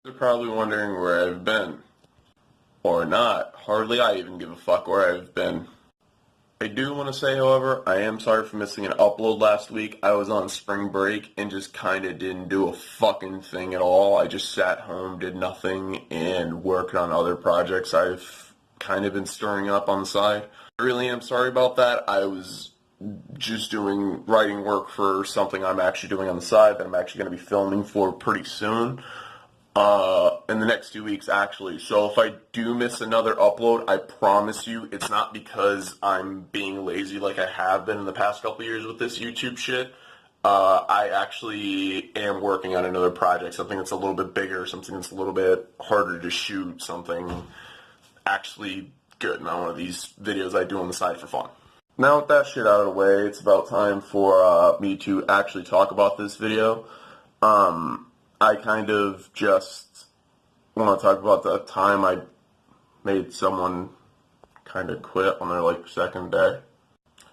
You're probably wondering where I've been. Or not. Hardly I even give a fuck where I've been. I do want to say, however, I am sorry for missing an upload last week. I was on spring break and just kind of didn't do a fucking thing at all. I just sat home, did nothing, and worked on other projects I've kind of been stirring up on the side. I really am sorry about that. I was just doing writing work for something I'm actually doing on the side that I'm actually going to be filming for pretty soon. In the next 2 weeks, actually. So if I do miss another upload, I promise you it's not because I'm being lazy like I have been in the past couple years with this YouTube shit. I actually am working on another project, something that's a little bit bigger, something that's a little bit harder to shoot, something actually good, not one of these videos I do on the side for fun. Now with that shit out of the way, it's about time for me to actually talk about this video. I kind of just want to talk about the time I made someone kind of quit on their second day.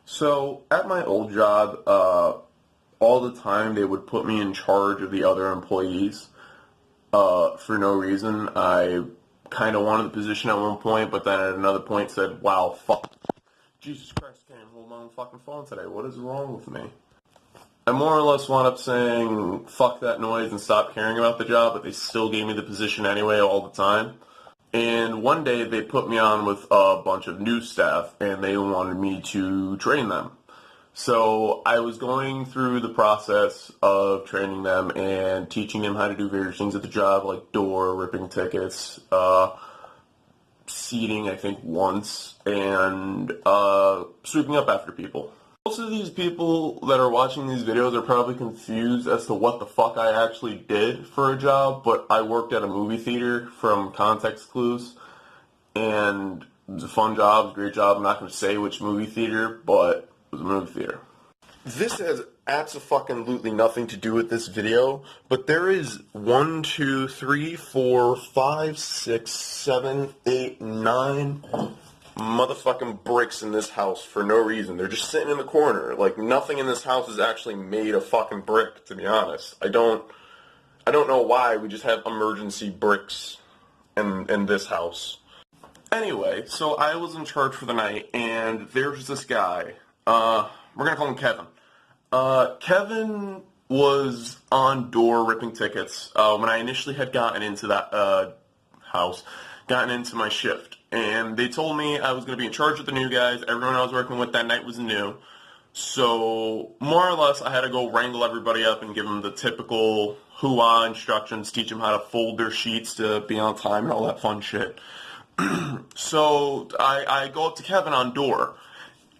So at my old job, all the time they would put me in charge of the other employees for no reason. I kind of wanted the position at one point, but then at another point said, wow, fuck. Jesus Christ, I can't even hold my own fucking phone today. What is wrong with me? I more or less wound up saying, fuck that noise and stop caring about the job, but they still gave me the position anyway all the time. And one day they put me on with a bunch of new staff and they wanted me to train them. So I was going through the process of training them and teaching them how to do various things at the job, like door, ripping tickets, seating, I think, once, and sweeping up after people. Most of these people that are watching these videos are probably confused as to what the fuck I actually did for a job, but I worked at a movie theater from Context Clues, and it was a fun job, it was a great job. I'm not going to say which movie theater, but it was a movie theater. This has absolutely nothing to do with this video, but there is 1, 2, 3, 4, 5, 6, 7, 8, 9 motherfucking bricks in this house for no reason. They're just sitting in the corner. Like, nothing in this house is actually made of fucking brick, to be honest. I don't know why we just have emergency bricks in this house. Anyway, so I was in charge for the night, and there's this guy. We're gonna call him Kevin. Kevin was on door ripping tickets when I initially had gotten into that house, gotten into my shift. And they told me I was going to be in charge of the new guys. Everyone I was working with that night was new. So, more or less, I had to go wrangle everybody up and give them the typical hoo-ah instructions, teach them how to fold their sheets to be on time and all that fun shit. So, I go up to Kevin on door,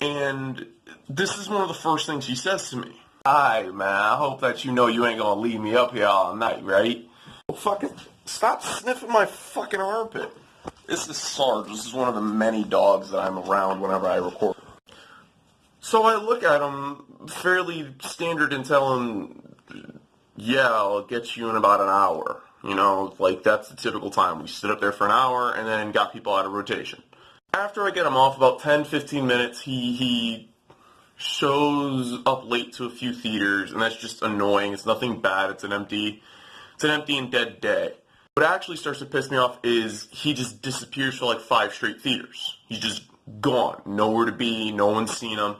and this is one of the first things he says to me. Hi, man, I hope that you know you ain't going to leave me up here all night, right? Well, fucking stop sniffing my fucking armpit. This is Sarge. This is one of the many dogs that I'm around whenever I record. So I look at him, fairly standard, and tell him, yeah, I'll get you in about an hour. You know, like, that's the typical time. We stood up there for an hour and then got people out of rotation. After I get him off, about 10, 15 minutes, he shows up late to a few theaters, and that's just annoying. It's nothing bad. It's an empty and dead day. What actually starts to piss me off is he just disappears for like 5 straight theaters. He's just gone. Nowhere to be. No one's seen him.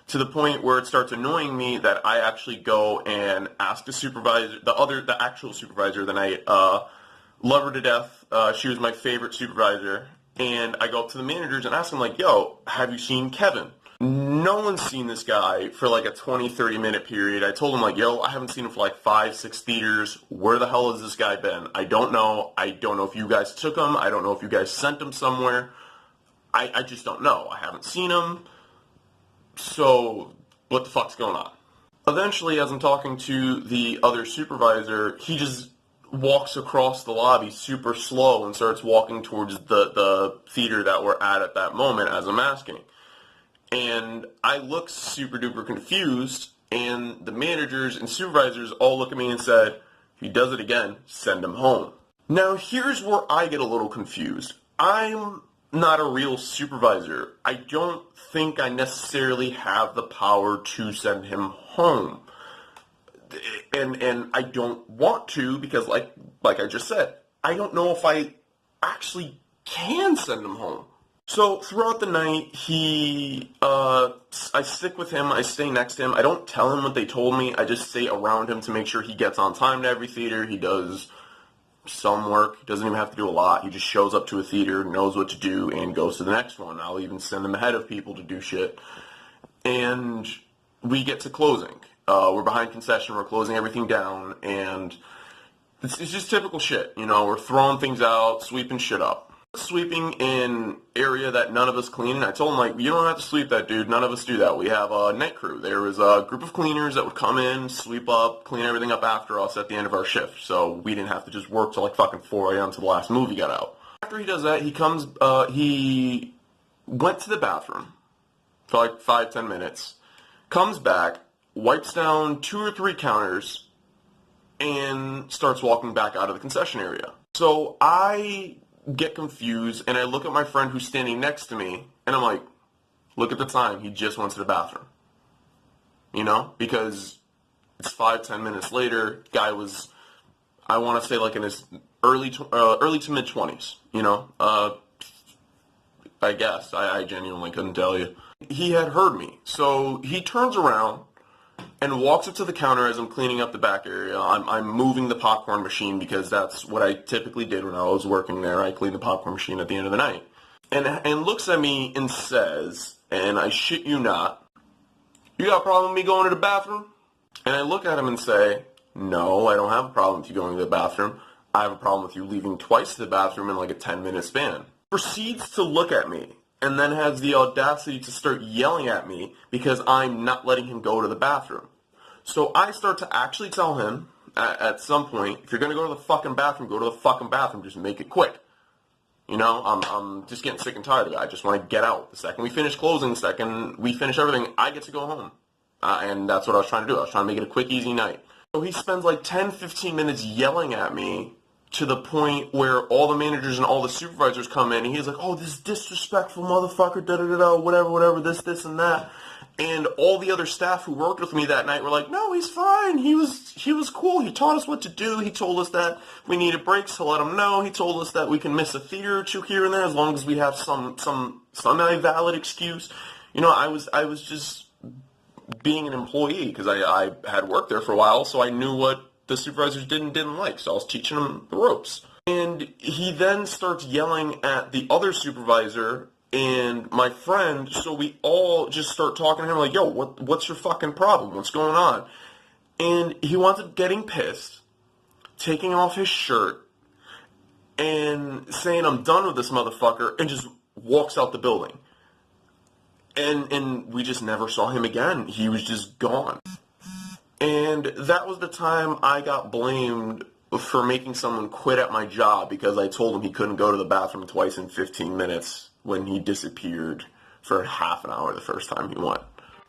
To the point where it starts annoying me that I actually go and ask the supervisor, the actual supervisor of the night, love her to death. She was my favorite supervisor. And I go up to the managers and ask them, like, yo, have you seen Kevin? No one's seen this guy for like a 20, 30 minute period. I told him, like, yo, I haven't seen him for like 5, 6 theaters. Where the hell has this guy been? I don't know. I don't know if you guys took him. I don't know if you guys sent him somewhere. I just don't know. I haven't seen him. So, what the fuck's going on? Eventually, as I'm talking to the other supervisor, he just walks across the lobby super slow and starts walking towards the theater that we're at that moment as I'm asking. And I look super duper confused, and the managers and supervisors all look at me and said, if he does it again, send him home. Now here's where I get a little confused. I'm not a real supervisor. I don't think I necessarily have the power to send him home. And I don't want to because like I just said, I don't know if I actually can send him home. So throughout the night, I stick with him, I stay next to him. I don't tell him what they told me, I just stay around him to make sure he gets on time to every theater. He does some work, he doesn't even have to do a lot. He just shows up to a theater, knows what to do, and goes to the next one. I'll even send him ahead of people to do shit. And we get to closing. We're behind concession, we're closing everything down, and it's just typical shit. You know, we're throwing things out, sweeping shit up. Sweeping in area that none of us clean, and I told him, like, you don't have to sweep that, dude. None of us do that. We have a night crew. There was a group of cleaners that would come in, sweep up, clean everything up after us at the end of our shift, so we didn't have to just work till like fucking 4 a.m. till the last movie got out. After he does that, he went to the bathroom for like 5-10 minutes, comes back, wipes down 2 or 3 counters, and starts walking back out of the concession area. So I get confused, and I look at my friend who's standing next to me, and I'm like, look at the time, he just went to the bathroom. You know? Because it's 5-10 minutes later, guy was, I want to say, like in his early to mid-20s, you know? I guess. I genuinely couldn't tell you. He had heard me, so he turns around and walks up to the counter as I'm cleaning up the back area. I'm moving the popcorn machine because that's what I typically did when I was working there. I cleaned the popcorn machine at the end of the night. And looks at me and says, and I shit you not, you got a problem with me going to the bathroom? And I look at him and say, no, I don't have a problem with you going to the bathroom. I have a problem with you leaving twice to the bathroom in like a 10-minute span. Proceeds to look at me, and then has the audacity to start yelling at me because I'm not letting him go to the bathroom. So I start to actually tell him, at some point, if you're going to go to the fucking bathroom, go to the fucking bathroom, just make it quick. You know, I'm just getting sick and tired of it. I just want to get out. The second we finish closing, the second we finish everything, I get to go home. And that's what I was trying to do. I was trying to make it a quick, easy night. So he spends like 10-15 minutes yelling at me to the point where all the managers and all the supervisors come in, and he's like, oh, this disrespectful motherfucker, da-da-da-da, whatever, this, and that. And all the other staff who worked with me that night were like, no, he's fine, he was cool, he taught us what to do, he told us that we needed breaks to let him know, he told us that we can miss a theater or two here and there as long as we have some valid excuse. You know, I was just being an employee, because I had worked there for a while, so I knew what the supervisors didn't like, so I was teaching them the ropes. And he then starts yelling at the other supervisor and my friend, so we all just start talking to him like, yo, what's your fucking problem? What's going on? And he winds up getting pissed, taking off his shirt, and saying, I'm done with this motherfucker, and just walks out the building. And we just never saw him again. He was just gone. And that was the time I got blamed for making someone quit at my job because I told him he couldn't go to the bathroom twice in 15 minutes when he disappeared for half an hour the first time he went.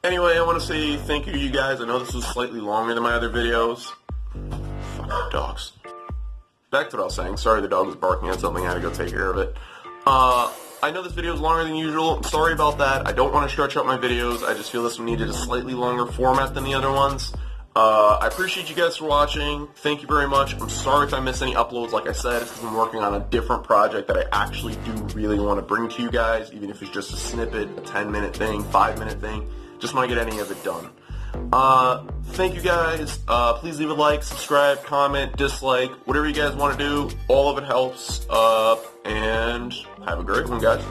Anyway, I want to say thank you to you guys. I know this was slightly longer than my other videos. Fucking dogs. Back to what I was saying. Sorry the dog was barking at something. I had to go take care of it. I know this video is longer than usual. I'm sorry about that. I don't want to stretch out my videos. I just feel this one needed a slightly longer format than the other ones. I appreciate you guys for watching. Thank you very much. I'm sorry if I missed any uploads. Like I said, it's because I'm working on a different project that I actually do really want to bring to you guys, even if it's just a snippet, a 10-minute thing, 5-minute thing. Just want to get any of it done. Thank you guys. Please leave a like, subscribe, comment, dislike, whatever you guys want to do. All of it helps. And have a great one, guys.